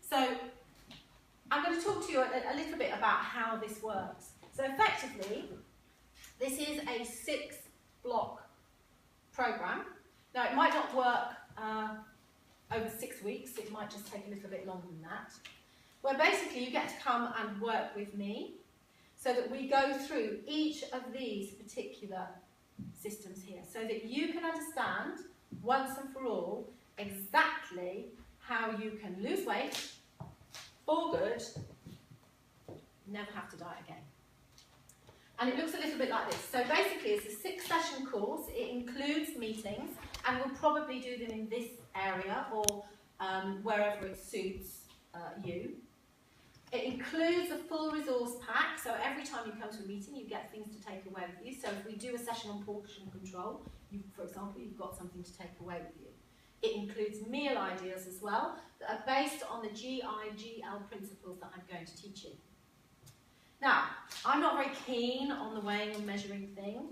So I'm going to talk to you a little bit about how this works. So effectively, this is a 6-block program. Now it might not work over 6 weeks, it might just take a little bit longer than that. Where basically you get to come and work with me so that we go through each of these particular systems here so that you can understand once and for all exactly how you can lose weight for good, never have to diet again. And it looks a little bit like this. So basically it's a 6-session course. It includes meetings, and we'll probably do them in this area or wherever it suits you. It includes a full resource pack, so every time you come to a meeting you get things to take away with you. So if we do a session on portion control, for example, you've got something to take away with you. It includes meal ideas as well that are based on the GI/GL principles that I'm going to teach you. Now, I'm not very keen on the weighing and measuring thing,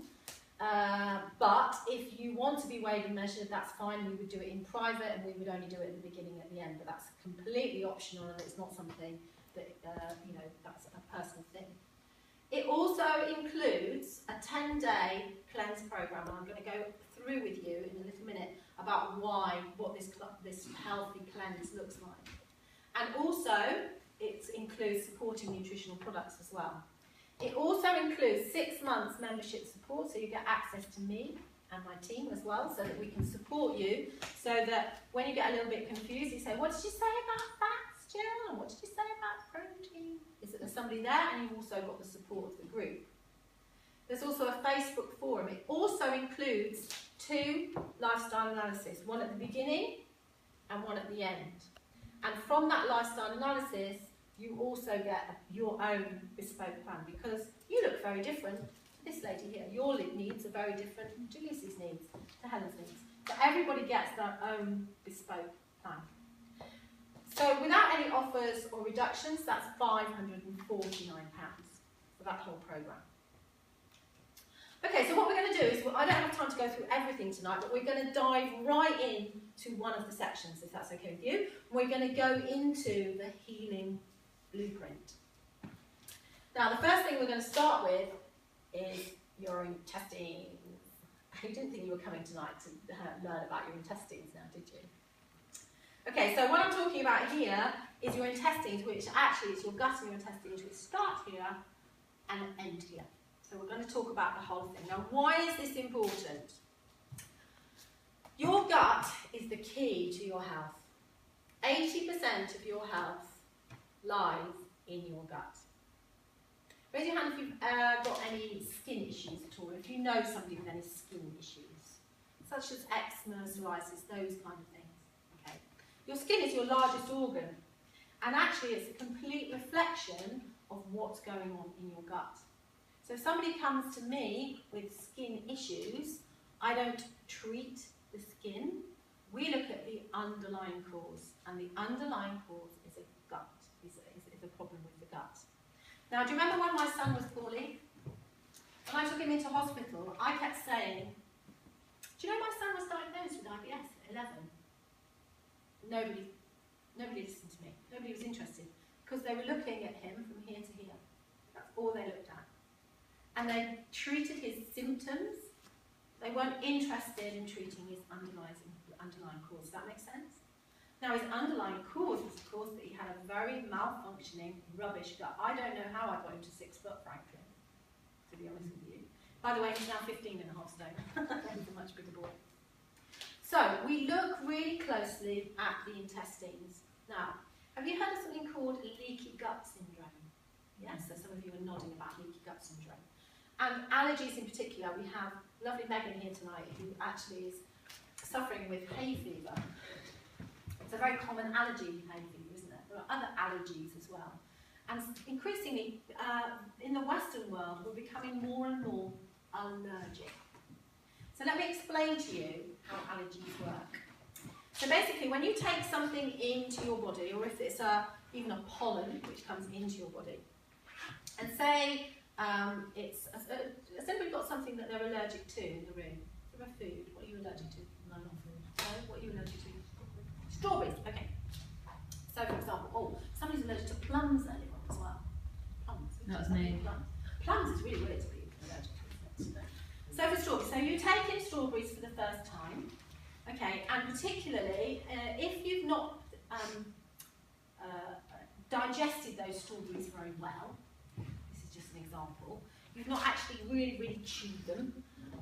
but if you want to be weighed and measured, that's fine. We would do it in private and we would only do it at the beginning and at the end, but that's completely optional and it's not something that, that's a personal thing. It also includes a 10-day cleanse program, and I'm going to go through with you in a little minute about what this healthy cleanse looks like. And also, it includes supporting nutritional products as well. It also includes 6 months membership support, so you get access to me and my team as well, so that we can support you, so that when you get a little bit confused, you say, what did you say about fats, Jill? And what did you say about protein? Is that there's somebody there, and you've also got the support of the group. There's also a Facebook forum. It also includes 2 lifestyle analysis, one at the beginning and one at the end. And from that lifestyle analysis, you also get your own bespoke plan, because you look very different to this lady here. Your needs are very different to Lucy's needs, to Helen's needs. So everybody gets their own bespoke plan. So without any offers or reductions, that's £549 for that whole programme. Okay, so what we're going to do is, I don't have time to go through everything tonight, but we're going to dive right in to one of the sections, if that's okay with you. We're going to go into the healing blueprint. Now, the first thing we're going to start with is your intestines. You didn't think you were coming tonight to learn about your intestines now, did you? Okay, so what I'm talking about here is your intestines, which actually is your gut and your intestines, which start here and end here. So we're going to talk about the whole thing. Now, why is this important? Your gut is the key to your health. 80% of your health lies in your gut. Raise your hand if you've got any skin issues at all, if you know somebody with any skin issues, such as eczema, psoriasis, those kind of things. Okay. Your skin is your largest organ, and actually it's a complete reflection of what's going on in your gut. So if somebody comes to me with skin issues, I don't treat the skin. We look at the underlying cause, and the underlying cause is a gut, is a problem with the gut. Now, do you remember when my son was poorly? When I took him into hospital, I kept saying, do you know my son was diagnosed with IBS at 11? Nobody listened to me. Nobody was interested, because they were looking at him from here to here. That's all they looked at. And they treated his symptoms. They weren't interested in treating his underlying cause. Does that make sense? Now, his underlying cause was, of course, that he had a very malfunctioning, rubbish gut. I don't know how I got him to 6 foot, frankly, to be honest with you. By the way, he's now 15 and a half stone. He's a much bigger boy. So, we look really closely at the intestines. Now, have you heard of something called leaky gut syndrome? Yes, so some of you are nodding about leaky gut syndrome. And allergies in particular, we have lovely Megan here tonight, who actually is suffering with hay fever. It's a very common allergy, hay fever, isn't it? There are other allergies as well. And increasingly, in the Western world, we're becoming more and more allergic. So let me explain to you how allergies work. So basically, when you take something into your body, or if it's even a pollen which comes into your body, and say has anybody got something that they're allergic to in the room? Is there a food? What are you allergic to? No, not food. No, what are you allergic to? Strawberries. Okay. So for example, plums earlier on as well. Plums. That was me. Plums is really weird to be allergic to. So for strawberries, so you take in strawberries for the first time, okay, and particularly if you've not digested those strawberries very well, this is just an example, you've not actually really chewed them,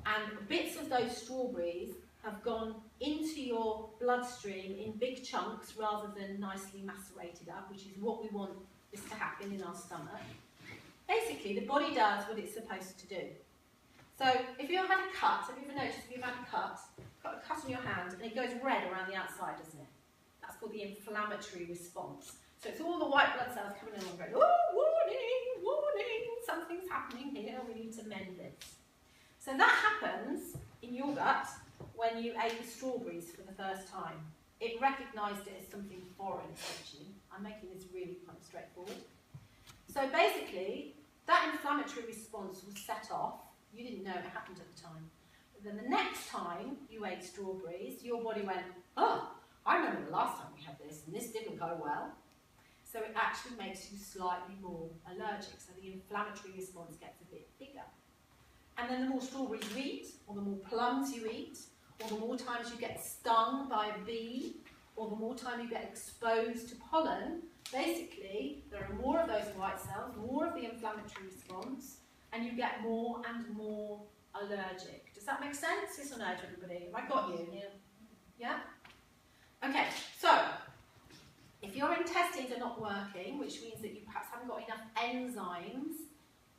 and bits of those strawberries have gone into your bloodstream in big chunks rather than nicely macerated up, which is what we want this to happen in our stomach. Basically, the body does what it's supposed to do. So, if you've had a cut, have you ever noticed if you've had a cut, got a cut on your hand, and it goes red around the outside, doesn't it? That's called the inflammatory response. So it's all the white blood cells coming along going, oh, warning, warning, something's happening here, we need to mend this. So that happens in your gut when you ate the strawberries for the first time. It recognised it as something foreign, essentially. I'm making this really kind of straightforward. So basically, that inflammatory response was set off. You didn't know it happened at the time. But then the next time you ate strawberries, your body went, oh, I remember the last time we had this, and this didn't go well. So it actually makes you slightly more allergic. So the inflammatory response gets a bit bigger. And then the more strawberries you eat, or the more plums you eat, or the more times you get stung by a bee, or the more time you get exposed to pollen, basically there are more of those white cells, more of the inflammatory response, and you get more and more allergic. Does that make sense? Yes or no to everybody? Have I got you? Yeah? Okay, so if your intestines are not working, which means that you perhaps haven't got enough enzymes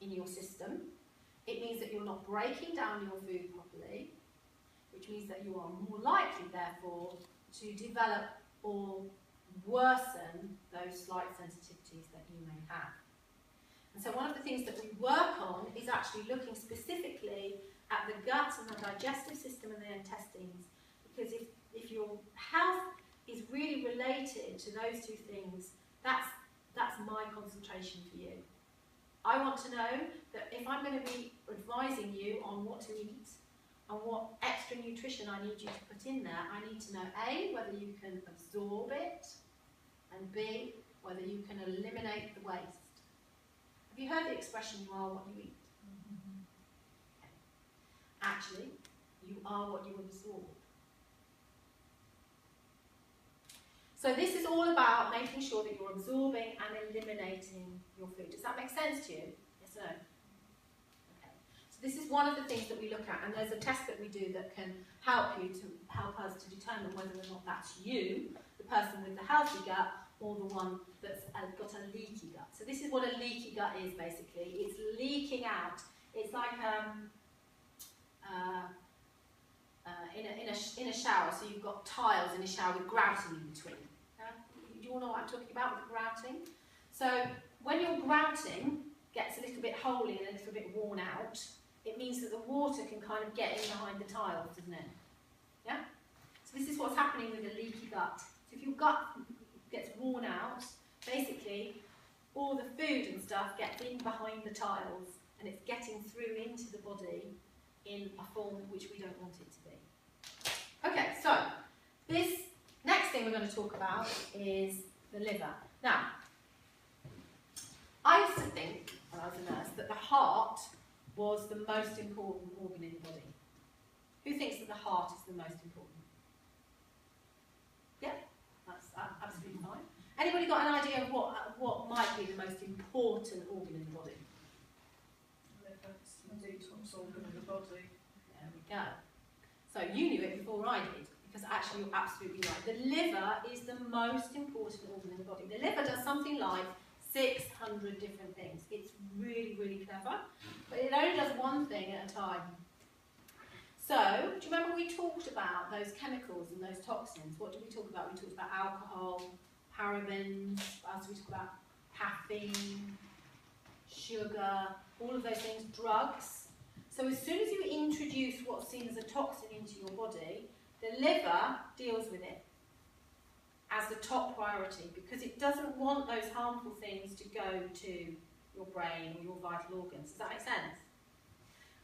in your system, it means that you're not breaking down your food properly, which means that you are more likely, therefore, to develop or worsen those slight sensitivities that you may have. And so one of the things that we work on is actually looking specifically at the gut and the digestive system and the intestines, because if your health is really related to those two things, that's my concentration for you. I want to know that if I'm going to be advising you on what to eat and what extra nutrition I need you to put in there, I need to know A, whether you can absorb it, and B, whether you can eliminate the waste. Have you heard the expression, you are what you eat? Mm-hmm. Okay. Actually, you are what you absorb. So this is all about making sure that you're absorbing and eliminating your food. Does that make sense to you? Yes or no? Okay. So this is one of the things that we look at, and there's a test that we do that can help us to determine whether or not that's you, the person with the healthy gut, or the one that's got a leaky gut. So this is what a leaky gut is, basically. It's leaking out. It's like in a shower, so you've got tiles in a shower with grouting in between. Do you all know what I'm talking about with grouting? So when your grouting gets a little bit holy and a little bit worn out, it means that the water can kind of get in behind the tiles, doesn't it? Yeah? So this is what's happening with a leaky gut. So if your gut gets worn out, basically all the food and stuff gets in behind the tiles and it's getting through into the body in a form which we don't want it to be. Okay, so this next thing we're going to talk about is the liver. Now, I used to think, when I was a nurse, that the heart was the most important organ in the body. Who thinks that the heart is the most important? Yeah, that's absolutely fine. Anybody got an idea of what might be the most important organ in the body? Detox organ in the body. There we go. So you knew it before I did, because actually you're absolutely right. The liver is the most important organ in the body. The liver does something like 600 different things. It's really, really clever, but it only does one thing at a time. So, do you remember we talked about those chemicals and those toxins? What did we talk about? We talked about alcohol, parabens, we talked about caffeine, sugar, all of those things, drugs. So as soon as you introduce what's seen as a toxin into your body, the liver deals with it as the top priority, because it doesn't want those harmful things to go to your brain or your vital organs. Does that make sense?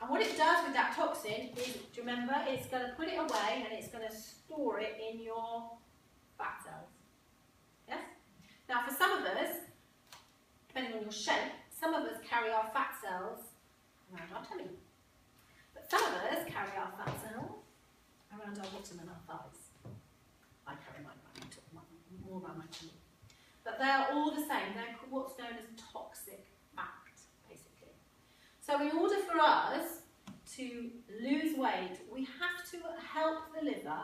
And what it does with that toxin is, do you remember, it's going to put it away and it's going to store it in your fat cells. Yes? Now for some of us, cells around our tummy. But some of us carry our fat cells around our bottom and our thighs. I carry mine more around my tummy. But they're all the same. They're what's known as toxic fat, basically. So in order for us to lose weight, we have to help the liver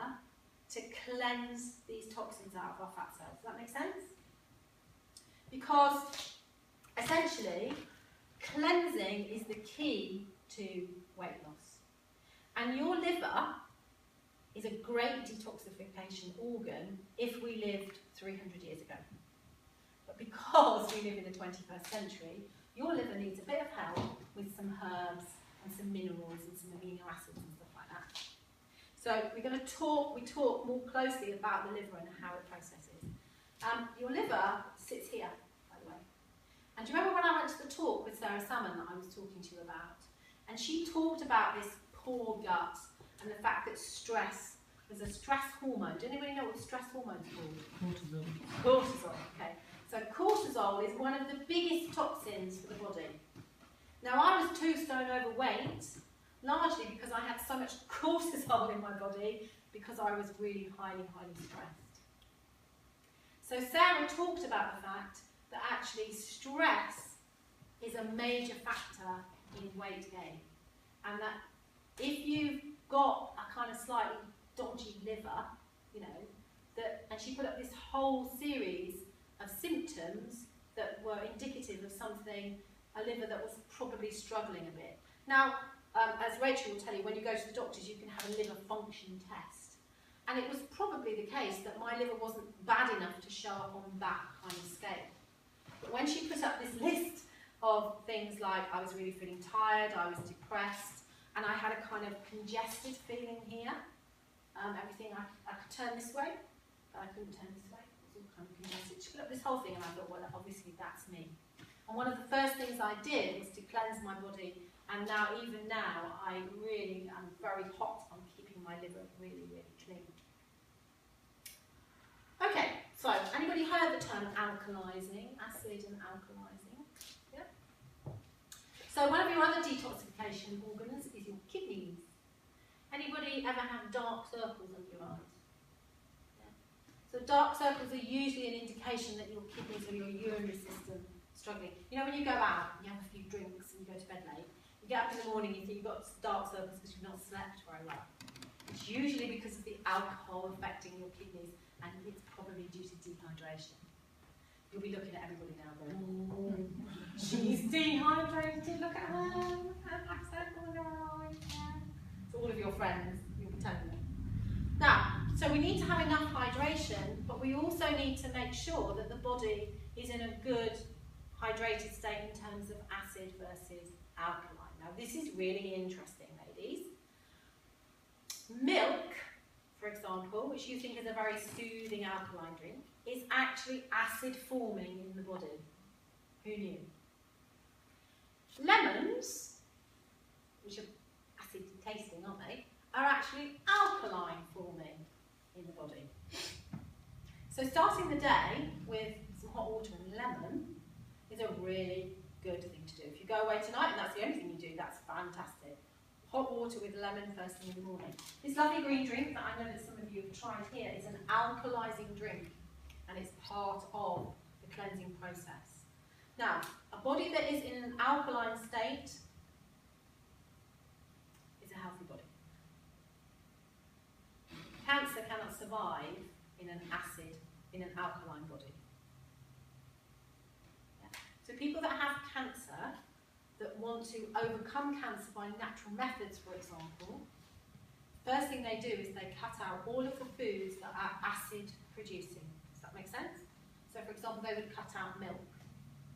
to cleanse these toxins out of our fat cells. Does that make sense? Because essentially, cleansing is the key to weight loss. And your liver is a great detoxification organ if we lived 300 years ago. But because we live in the 21st century, your liver needs a bit of help with some herbs and some minerals and some amino acids and stuff like that. So we talk more closely about the liver and how it processes. Your liver sits here, by the way. And do you remember when I went to the talk with Sarah Salmon that I was talking to you about? And she talked about this poor gut and the fact that stress, there's a stress hormone. Does anybody know what stress hormone is called? Cortisol. Cortisol, okay. So cortisol is one of the biggest toxins for the body. Now I was 2 stone overweight, largely because I had so much cortisol in my body because I was really highly stressed. So Sarah talked about the fact that actually stress is a major factor in weight gain. And that if you've got a kind of slightly dodgy liver, you know, and she put up this whole series of symptoms that were indicative of something, a liver that was probably struggling a bit. Now, as Rachel will tell you, when you go to the doctors, you can have a liver function test. And it was probably the case that my liver wasn't bad enough to show up on that kind of scale. But when she put up this list of things like I was really feeling tired, I was depressed, and I had a kind of congested feeling here. Everything, I could turn this way, but I couldn't turn this way. It was all kind of congested. She put up this whole thing, and I thought, well, obviously that's me. And one of the first things I did was to cleanse my body, and now, even now, I really am very hot on keeping my liver really clean. Okay, so anybody heard the term alkalizing, acid and alkalizing? Yeah. So one of your other detoxification organs is your kidneys. Anybody ever have dark circles under your eyes? Yeah. So dark circles are usually an indication that your kidneys or your urinary system is struggling. You know when you go out and you have a few drinks and you go to bed late, you get up in the morning and you think you've got dark circles because you've not slept very well. It's usually because of the alcohol affecting your kidneys, and it's probably due to dehydration. You'll be looking at everybody now going, oh, she's dehydrated, look at her, black circle in her eye. So all of your friends, you'll be telling them. Now, so we need to have enough hydration, but we also need to make sure that the body is in a good hydrated state in terms of acid versus alkaline. Now this is really interesting, ladies. Milk, for example, which you think is a very soothing alkaline drink, is actually acid forming in the body. Who knew? Lemons, which are acid tasting, aren't they, are actually alkaline forming in the body. So starting the day with some hot water and lemon is a really good thing to do. If you go away tonight and that's the only thing you do, that's fantastic. Hot water with lemon first thing in the morning. This lovely green drink that I know that some of you have tried here is an alkalizing drink, and it's part of the cleansing process. Now, a body that is in an alkaline state is a healthy body. Cancer cannot survive in an alkaline body. Yeah. So people that have cancer, that want to overcome cancer by natural methods, for example, first thing they do is they cut out all of the foods that are acid producing. Does that make sense? So for example, they would cut out milk,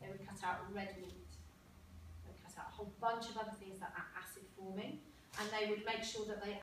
they would cut out red meat, they would cut out a whole bunch of other things that are acid forming, and they would make sure that they